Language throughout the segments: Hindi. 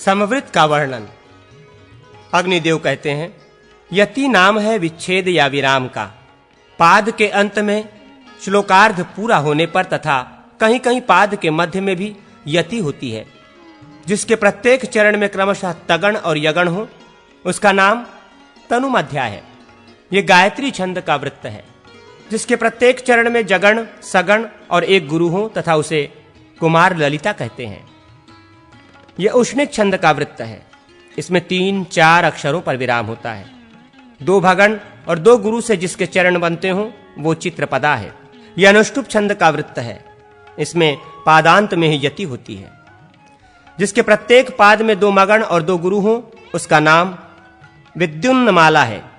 समवृत्त का वर्णन। अग्निदेव कहते हैं, यति नाम है विच्छेद या विराम का। पाद के अंत में श्लोकार्ध पूरा होने पर तथा कहीं कहीं पाद के मध्य में भी यति होती है। जिसके प्रत्येक चरण में क्रमशः तगण और यगण हो, उसका नाम तनुमध्या है। यह गायत्री छंद का वृत्त है। जिसके प्रत्येक चरण में जगण, सगण और एक गुरु हो तथा उसे कुमार ललिता कहते हैं। यह उष्णिक छंद का वृत्त है। इसमें 3-4 अक्षरों पर विराम होता है। 2 भगण और 2 गुरु से जिसके चरण बनते हों वो चित्रपदा है। यह अनुष्टुप छंद का वृत्त है। इसमें पादांत में ही यति होती है। जिसके प्रत्येक पाद में 2 मगण और 2 गुरु हों, उसका नाम विद्युन्नमाला है।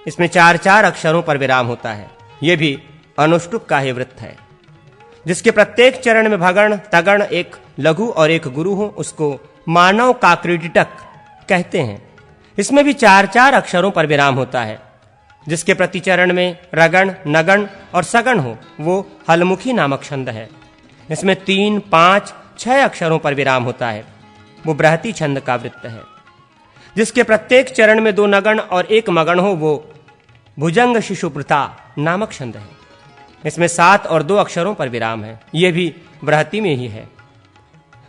इसमें 4-4 अक्षरों पर विराम होता है। यह भी अनुष्टुप का ही वृत्त है। जिसके प्रत्येक चरण में भगण, तगण, एक लघु और एक गुरु हो, उसको मानव का क्रीडिटक कहते हैं। इसमें भी 4-4 अक्षरों पर विराम होता है। जिसके प्रति चरण में रगण, नगण और सगण हो, वो हलमुखी नामक छंद है। इसमें 3, 5, 6 अक्षरों पर विराम होता है। वो बृहति छंद का वृत्त है। जिसके प्रत्येक चरण में 2 नगण और 1 मगण हो, वो भुजंग शिशुप्रथा नामक छंद है। इसमें 7 और 2 अक्षरों पर विराम है। यह भी बृहति में ही है।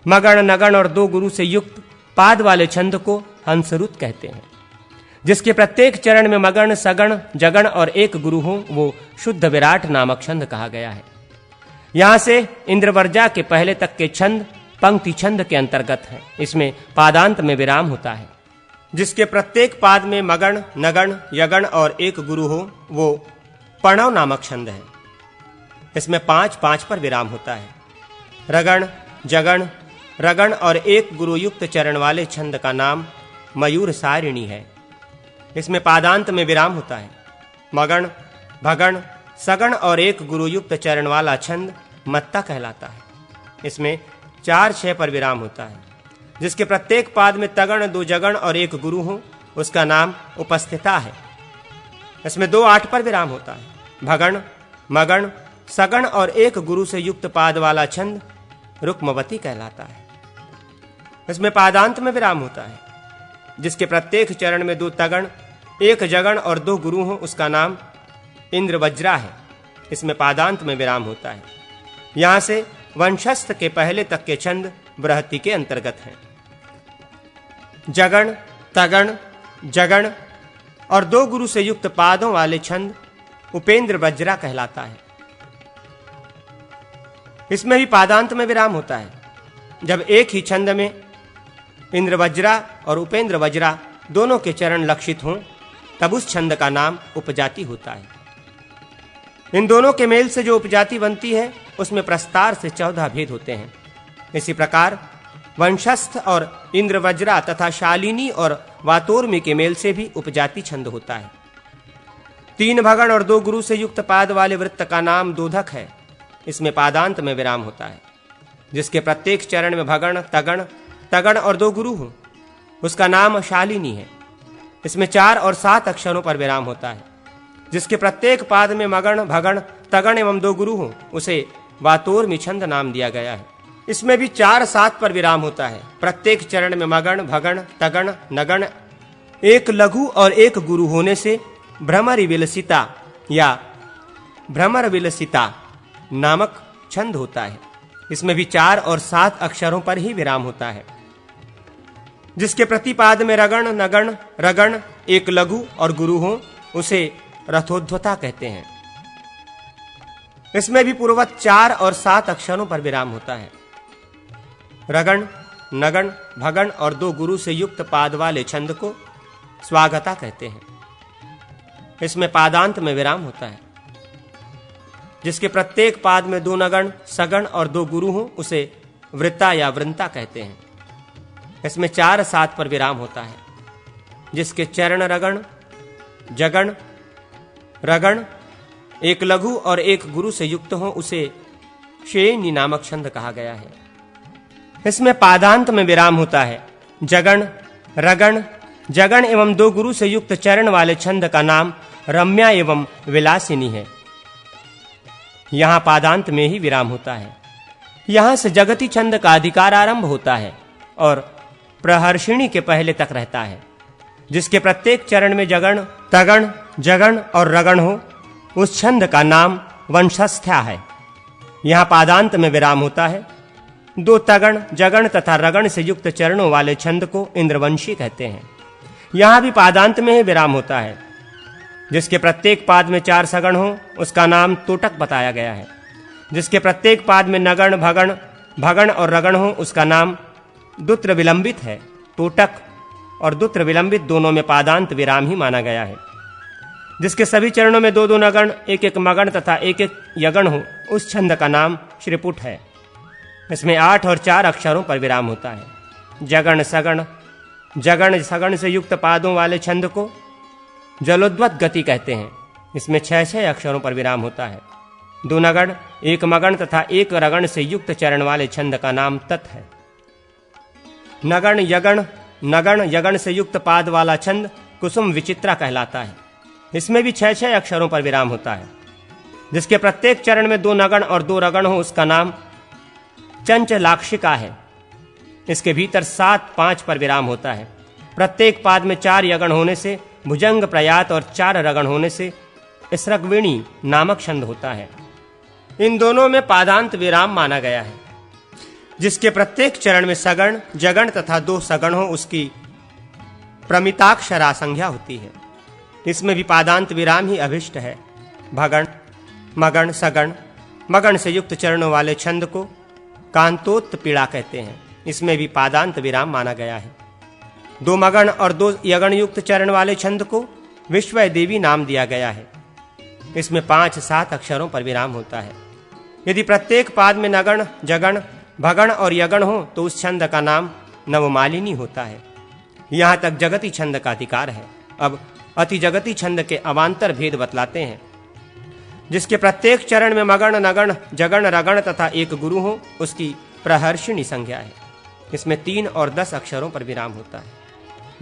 मगण, नगण और 2 गुरु से युक्त पाद वाले छंद को हंसरुत कहते हैं। जिसके प्रत्येक चरण में मगण, सगण, जगण और 1 गुरु हो, वो शुद्ध विराट नामक छंद कहा गया है। यहां से इंद्रवर्जा के पहले तक के छंद पंक्ति छंद के अंतर्गत हैं। इसमें पादांत में विराम होता है। जिसके प्रत्येक पाद में मगण, नगण, यगण और 1 गुरु हो, वो प्रणव नामक छंद है। इसमें 5-5 पर विराम होता है। रगण, जगण, रगण और 1 गुरु युक्त चरण वाले छंद का नाम मयूर सारिणी है। इसमें पादांत में विराम होता है। मगण, भगण, सगण और 1 गुरु युक्त चरण वाला छंद मत्ता कहलाता है। इसमें 4-6 पर विराम होता है। जिसके प्रत्येक पाद में तगण, 2 जगण और 1 गुरु हो, उसका नाम उपस्थिता है। इसमें 2-8 पर विराम होता है। भगण, मगण, सगण और 1 गुरु से युक्त पाद वाला छंद रुक्मवती कहलाता है। इसमें पादांत में विराम होता है। जिसके प्रत्येक चरण में 2 तगण, 1 जगण और 2 गुरु हो, उसका नाम इंद्रवज्रा है। इसमें पादांत में विराम होता है। यहां से वंशस्थ के पहले तक के छंद बृहति के अंतर्गत हैं। जगण, तगण, जगण और 2 गुरु से युक्त पादों वाले छंद उपेंद्र वज्रा कहलाता है। इसमें भी पादांत में विराम होता है। जब एक ही छंद में इंद्रवज्रा और उपेंद्र वज्रा दोनों के चरण लक्षित हों, तब उस छंद का नाम उपजाति होता है। इन दोनों के मेल से जो उपजाति बनती है, उसमें प्रस्तार से 14 भेद होते हैं। इसी प्रकार वंशस्थ और इंद्रवज्रा तथा शालिनी और वातोर्मी के मेल से भी उपजाति छंद होता है। 3 भगण और 2 गुरु से युक्त पाद वाले वृत्त का नाम दोधक है। इसमें पादांत में विराम होता है। जिसके प्रत्येक चरण में भगण, तगण, तगण और 2 गुरु हो, उसका नाम शालिनी है। इसमें 4 और 7 अक्षरों पर विराम होता है। जिसके प्रत्येक पाद में मगण, भगण, तगण एवं 2 गुरु हो, उसे वातोर्मी छंद नाम दिया गया है। इसमें भी 4-7 पर विराम होता है। प्रत्येक चरण में मगण, भगण, तगण, नगण, 1 लघु और 1 गुरु होने से भ्रमर विलसिता या भ्रमर विलसिता नामक छंद होता है। इसमें भी 4 और 7 अक्षरों पर ही विराम होता है। जिसके प्रतिपाद में रगण, नगण, रगण, 1 लघु और गुरु हो, उसे रथोद्वता कहते हैं। इसमें भी पूर्ववत 4 और 7 अक्षरों पर विराम होता है। रगण, नगण, भगण और 2 गुरु से युक्त पाद वाले छंद को स्वागता कहते हैं। इसमें पादांत में विराम होता है। जिसके प्रत्येक पाद में 2 नगण, सगण और 2 गुरु हो, उसे वृत्ता या वृंता कहते हैं। इसमें 4-7 पर विराम होता है। जिसके चरण रगण, जगण, रगण, 1 लघु और 1 गुरु से युक्त हो, उसे शेयनी नामक छंद कहा गया है। इसमें पादांत में विराम होता है। जगण, रगण, जगण एवं 2 गुरु से युक्त चरण वाले छंद का नाम रम्या एवं विलासिनी है। यहां पादांत में ही विराम होता है। यहां से जगती छंद का अधिकार आरंभ होता है और प्रहर्षिणी के पहले तक रहता है, जिसके प्रत्येक चरण में जगण, तगण, जगण और रगण हो, उस छंद का नाम वंशस्थ्या है। यहाँ पादांत में विराम होता है। 2 तगण, जगण तथा रगण से युक्त चरणों वाले छंद को इंद्रवंशी कहते हैं। यहाँ भी पादांत में ही विराम होता है। जिसके प्रत्येक पाद में 4 सगण हो, उसका नाम तोटक बताया गया है। जिसके प्रत्येक पाद में नगण, भगण, भगण और रगण हो, उसका नाम दुत्र विलंबित है। तोटक और दुत्र विलंबित दोनों में पादांत विराम ही माना गया है। जिसके सभी चरणों में 2-2 नगण, 1-1 मगण तथा 1-1 यगण हो, उस छंद का नाम श्रीपुट है। इसमें 8 और 4 अक्षरों पर विराम होता है। जगण, सगण, जगण सगण से युक्त पादों वाले छंद को जलोद्वत गति कहते हैं। इसमें 6-6 अक्षरों पर विराम होता है। 2 नगण, 1 मगण तथा 1 रगण से युक्त चरण वाले छंद का नाम तत् है। नगण, यगण, नगण, यगण से युक्त पाद वाला छंद कुसुम विचित्रा कहलाता है। इसमें भी 6-6 अक्षरों पर विराम होता है। जिसके प्रत्येक चरण में 2 नगण और 2 रगण हो, उसका नाम चंचलाक्षिका है। इसके भीतर 7-5 पर विराम होता है। प्रत्येक पाद में 4 यगण होने से भुजंग प्रयात और 4 रगण होने से इसरगविणी नामक छंद होता है। इन दोनों में पादांत विराम माना गया है। जिसके प्रत्येक चरण में सगण, जगण तथा 2 सगण हो, उसकी प्रमिताक्षरा संज्ञा होती है। इसमें भी पादांत विराम ही अभिष्ट है। भगण, मगण, सगण, मगण से युक्त चरणों वाले छंद को कांतोत्पीड़ा कहते हैं। इसमें भी पादांत विराम माना गया है। 2 मगण और 2 यगण युक्त चरण वाले छंद को विश्वय देवी नाम दिया गया है। इसमें 5-7 अक्षरों पर विराम होता है। यदि प्रत्येक पाद में नगण, जगण, भगण और यगण हो, तो उस छंद का नाम नवमालिनी होता है। यहाँ तक जगती छंद का अधिकार है। अब अति जगती छंद के अवान्तर भेद बतलाते हैं। जिसके प्रत्येक चरण में मगण, नगण, जगण, रगण तथा 1 गुरु हो, उसकी प्रहर्षिणी संज्ञा है। इसमें 3 और 10 अक्षरों पर विराम होता है।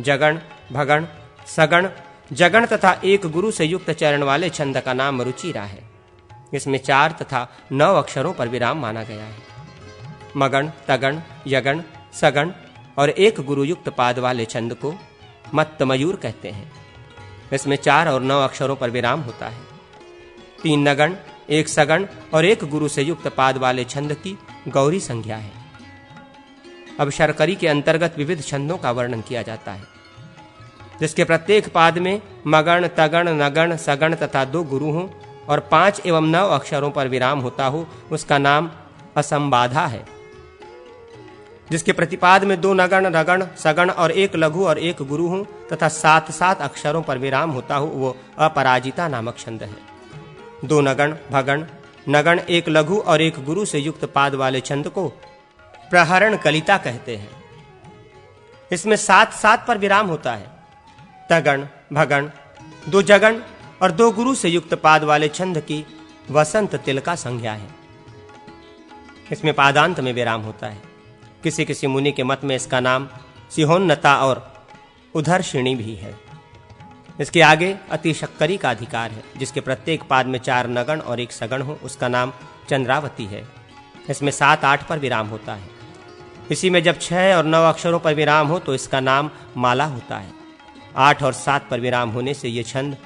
जगण, भगण, सगण, जगण तथा 1 गुरु से युक्त चरण वाले छंद का नाम रुचिरा है। इसमें 4 तथा 9 अक्षरों पर विराम माना गया है। मगण, तगण, यगण, सगण और 1 गुरु युक्त पाद वाले छंद को मत्तमयूर कहते हैं। इसमें 4 और 9 अक्षरों पर विराम होता है। 3 नगण, 1 सगण और 1 गुरु से युक्त पाद वाले छंद की गौरी संज्ञा है। अब शर्करी के अंतर्गत विविध छंदों का वर्णन किया जाता है। जिसके प्रत्येक पाद में मगण, तगण, नगण, सगण तथा 2 गुरु हों और 5 एवं 9 अक्षरों पर विराम होता हो, उसका नाम असंबाधा है। जिसके प्रतिपाद में 2 नगण, रगण, सगण और 1 लघु और 1 गुरु हों तथा 7-7 अक्षरों पर विराम होता हो, वो अपराजिता नामक छंद है। 2 नगण, भगण, नगण, 1 लघु और 1 गुरु से युक्त पाद वाले छंद को प्रहरण कलिता कहते हैं। इसमें 7-7 पर विराम होता है। तगण, भगण, 2 जगण और 2 गुरु से युक्त पाद वाले छंद की वसंत तिलका संज्ञा है। इसमें पादांत में विराम होता है। किसी किसी मुनि के मत में इसका नाम सिहोन्नता और उधरशिणी भी है। इसके आगे अति शक्करी का अधिकार है। जिसके प्रत्येक पाद में 4 नगण और 1 सगण हो, उसका नाम चंद्रावती है। इसमें 7-8 पर विराम होता है। इसी में जब 6 और 9 अक्षरों पर विराम हो, तो इसका नाम माला होता है। 8 और 7 पर विराम होने से ये छंद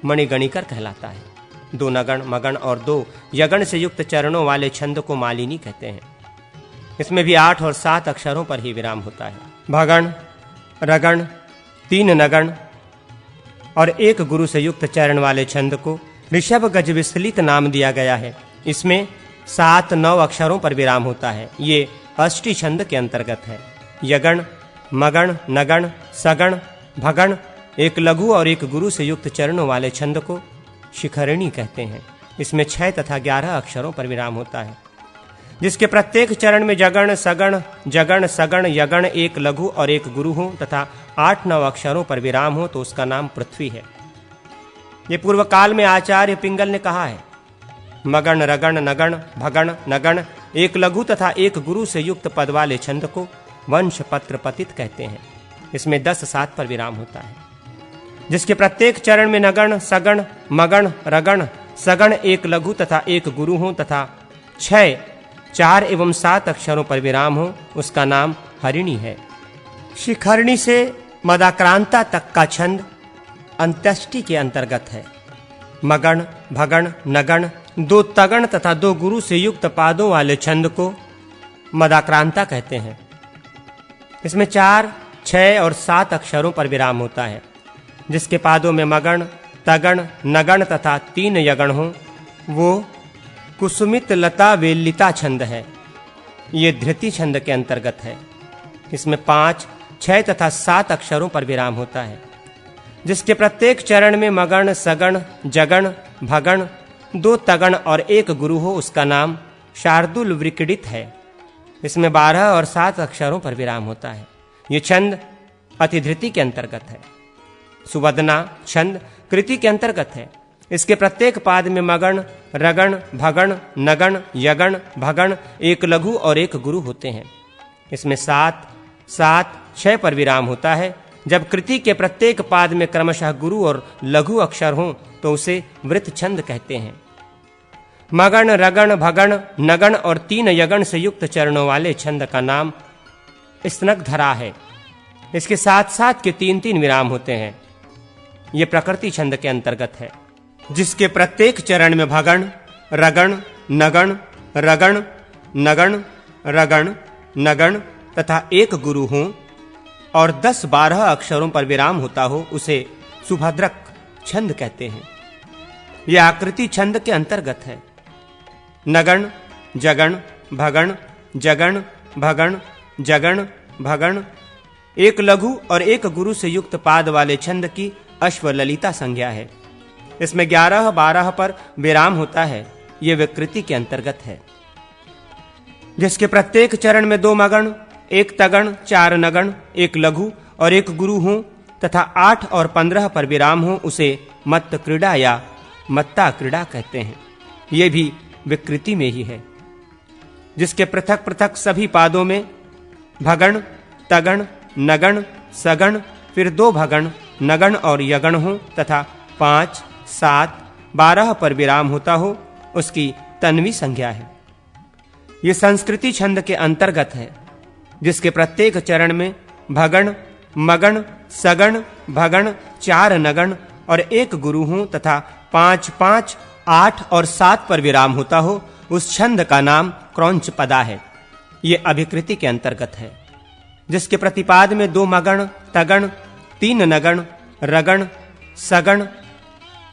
मणिगणिकर कहलाता है। 2 नगण, मगण और 2 यगण से युक्त चरणों वाले छंद को मालिनी कहते हैं। इसमें भी 8 और 7 अक्षरों पर ही विराम होता है। भगण, रगण, 3 नगण और 1 गुरु से युक्त चरण वाले छंद को ऋषभ गज विस्लित नाम दिया गया है। इसमें 7-9 अक्षरों पर विराम होता है। ये अष्टी छंद के अंतर्गत है। यगण, मगण, नगण, सगण, भगण, 1 लघु और 1 गुरु से युक्त चरणों वाले छंद को शिखरिणी कहते हैं। इसमें 6 तथा 11 अक्षरों पर विराम होता है। जिसके प्रत्येक चरण में जगण, सगण, जगण, सगण, यगण, 1 लघु और 1 गुरु हो तथा 8-9 अक्षरों पर विराम हो, तो उसका नाम पृथ्वी है। ये पूर्व काल में आचार्य पिंगल ने कहा है। मगण, रगण, नगण, भगण, नगण, 1 लघु तथा 1 गुरु से युक्त पद वाले छंद को वंश पत्र पतित कहते हैं। इसमें 10-7 पर विराम होता है। जिसके प्रत्येक चरण में नगण, सगण, मगण, रगण, सगण, 1 लघु तथा 1 गुरु हो तथा 6, 4 एवं 7 अक्षरों पर विराम हो, उसका नाम हरिणी है। शिखरणी से मदाक्रांता तक का छंद अंत्यष्टि के अंतर्गत है। मगण, भगण, नगण, 2 तगण तथा 2 गुरु से युक्त पादों वाले छंद को मदाक्रांता कहते हैं। इसमें 4, 6 और 7 अक्षरों पर विराम होता है। जिसके पादों में मगण, तगण, नगण तथा 3 यगण हो वो कुसुमित लता वेलिता छंद है। ये धृति छंद के अंतर्गत है। इसमें 5, 6 तथा 7 अक्षरों पर विराम होता है। जिसके प्रत्येक चरण में मगण, सगण, जगण, भगण, 2 तगण और 1 गुरु हो उसका नाम शार्दुल वृकडित है। इसमें 12 और 7 अक्षरों पर विराम होता है। ये छंद अतिधृति के अंतर्गत है। सुवदना छंद कृति के अंतर्गत है। इसके प्रत्येक पाद में मगण, रगण, भगण, नगण, यगण, भगण, 1 लघु और 1 गुरु होते हैं। इसमें 7, 7, 6 पर विराम होता है। जब कृति के प्रत्येक पाद में क्रमशः गुरु और लघु अक्षर हों तो उसे वृत्त छंद कहते हैं। मगण, रगण, भगण, नगण और 3 यगण से युक्त चरणों वाले छंद का नाम स्नग्धरा है। इसके साथ साथ के 3-3 विराम होते हैं। ये प्रकृति छंद के अंतर्गत है। जिसके प्रत्येक चरण में भगण, रगण, नगण, रगण, नगण, रगण, नगण तथा 1 गुरु हों और 10-12 अक्षरों पर विराम होता हो उसे सुभद्रक छंद कहते हैं। यह आकृति छंद के अंतर्गत है। नगण, जगण, भगण, जगण, भगण, जगण, भगण, 1 लघु और 1 गुरु से युक्त पाद वाले छंद की अश्वललिता संज्ञा है। इसमें 11-12 पर विराम होता है। यह विकृति के अंतर्गत है। जिसके प्रत्येक चरण में 2 मगण, 1 तगण, 4 नगण, 1 लघु और 1 गुरु हों तथा 8 और 15 पर विराम हो उसे मत्त क्रीड़ा या मत्ता क्रीड़ा कहते हैं। ये भी विकृति में ही है। जिसके पृथक पृथक सभी पादों में भगण, तगण, नगण, सगण, फिर 2 भगण, नगण और यगण हो तथा 5, 7, 12 पर विराम होता हो उसकी तन्वी संज्ञा है। ये संस्कृति छंद के अंतर्गत है। जिसके प्रत्येक चरण में भगण, मगण, सगण, भगण, 4 नगण और 1 गुरु हों तथा 5, 5, 8 और 7 पर विराम होता हो उस छंद का नाम क्रौंच पदा है। ये अभिकृति के अंतर्गत है। जिसके प्रतिपाद में 2 मगण, तगण, 3 नगण, रगण, सगण,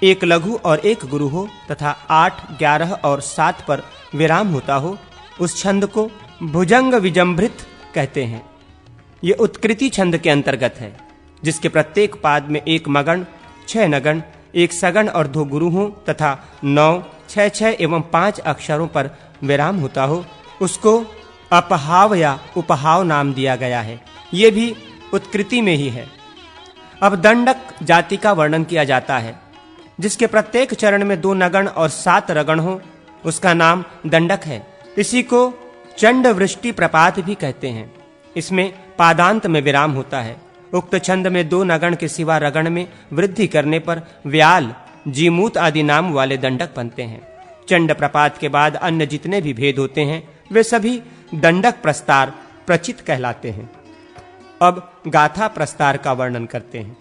1 लघु और 1 गुरु हो तथा 8, 11 और 7 पर विराम होता हो उस छंद को भुजंग विजंभृत कहते हैं। ये उत्कृति छंद के अंतर्गत है। जिसके प्रत्येक पाद में 1 मगण, 6 नगण, 1 सगण और 2 गुरु हों तथा 9, 6, 6 एवं 5 अक्षरों पर विराम होता हो उसको अपहाव या उपहाव नाम दिया गया है। ये भी उत्कृति में ही है। अब दंडक जाति का वर्णन किया जाता है। जिसके प्रत्येक चरण में 2 नगण और 7 रगण हो उसका नाम दंडक है। इसी को चंड वृष्टि प्रपात भी कहते हैं। इसमें पादांत में विराम होता है। उक्त छंद में 2 नगण के सिवा रगण में वृद्धि करने पर व्याल, जीमूत आदि नाम वाले दंडक बनते हैं। चंड प्रपात के बाद अन्य जितने भी भेद होते हैं वे सभी दंडक प्रस्तार प्रचित कहलाते हैं। अब गाथा प्रस्तार का वर्णन करते हैं।